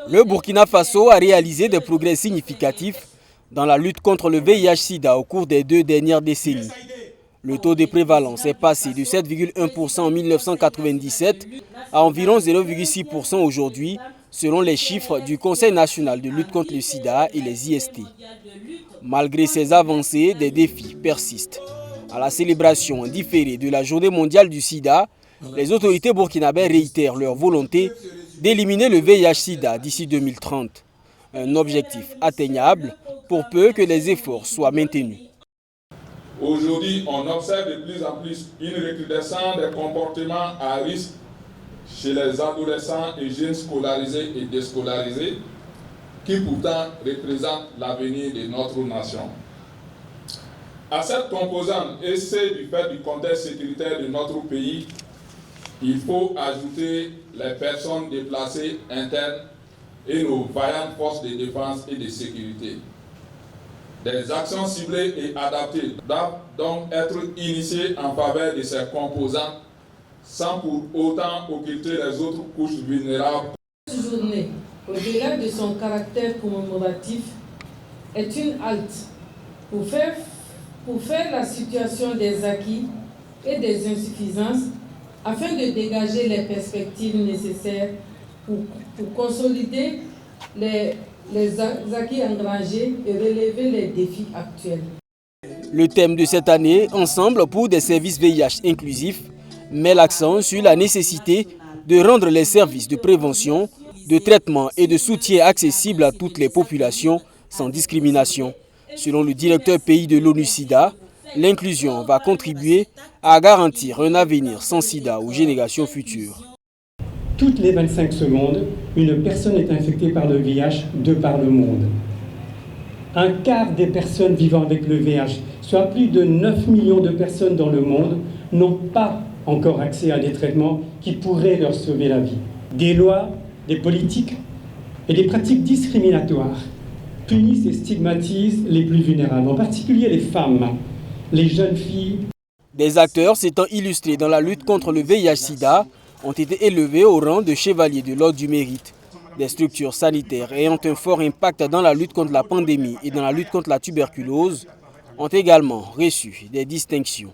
Le Burkina Faso a réalisé des progrès significatifs dans la lutte contre le VIH-Sida au cours des 2 dernières décennies. Le taux de prévalence est passé de 7,1% en 1997 à environ 0,6% aujourd'hui, selon les chiffres du Conseil national de lutte contre le sida et les IST. Malgré ces avancées, des défis persistent. À la célébration différée de la Journée mondiale du sida, les autorités burkinabées réitèrent leur volonté d'éliminer le VIH-Sida d'ici 2030. Un objectif atteignable pour peu que les efforts soient maintenus. Aujourd'hui, on observe de plus en plus une recrudescence des comportements à risque chez les adolescents et jeunes scolarisés et déscolarisés, qui pourtant représentent l'avenir de notre nation. À cette composante et celle du fait du contexte sécuritaire de notre pays, il faut ajouter les personnes déplacées internes et nos vaillantes forces de défense et de sécurité. Des actions ciblées et adaptées doivent donc être initiées en faveur de ces composantes sans pour autant occulter les autres couches vulnérables. Cette journée, au-delà de son caractère commémoratif, est une halte pour faire la situation des acquis et des insuffisances afin de dégager les perspectives nécessaires pour consolider les acquis engrangés et relever les défis actuels. Le thème de cette année, Ensemble pour des services VIH inclusifs, met l'accent sur la nécessité de rendre les services de prévention, de traitement et de soutien accessibles à toutes les populations sans discrimination. Selon le directeur pays de l'ONU-SIDA, l'inclusion va contribuer à garantir un avenir sans sida aux générations futures. Toutes les 25 secondes, une personne est infectée par le VIH de par le monde. Un quart des personnes vivant avec le VIH, soit plus de 9 millions de personnes dans le monde, n'ont pas encore accès à des traitements qui pourraient leur sauver la vie. Des lois, des politiques et des pratiques discriminatoires punissent et stigmatisent les plus vulnérables, en particulier les femmes, les jeunes filles. Des acteurs s'étant illustrés dans la lutte contre le VIH-Sida ont été élevés au rang de chevaliers de l'ordre du mérite. Des structures sanitaires ayant un fort impact dans la lutte contre la pandémie et dans la lutte contre la tuberculose ont également reçu des distinctions.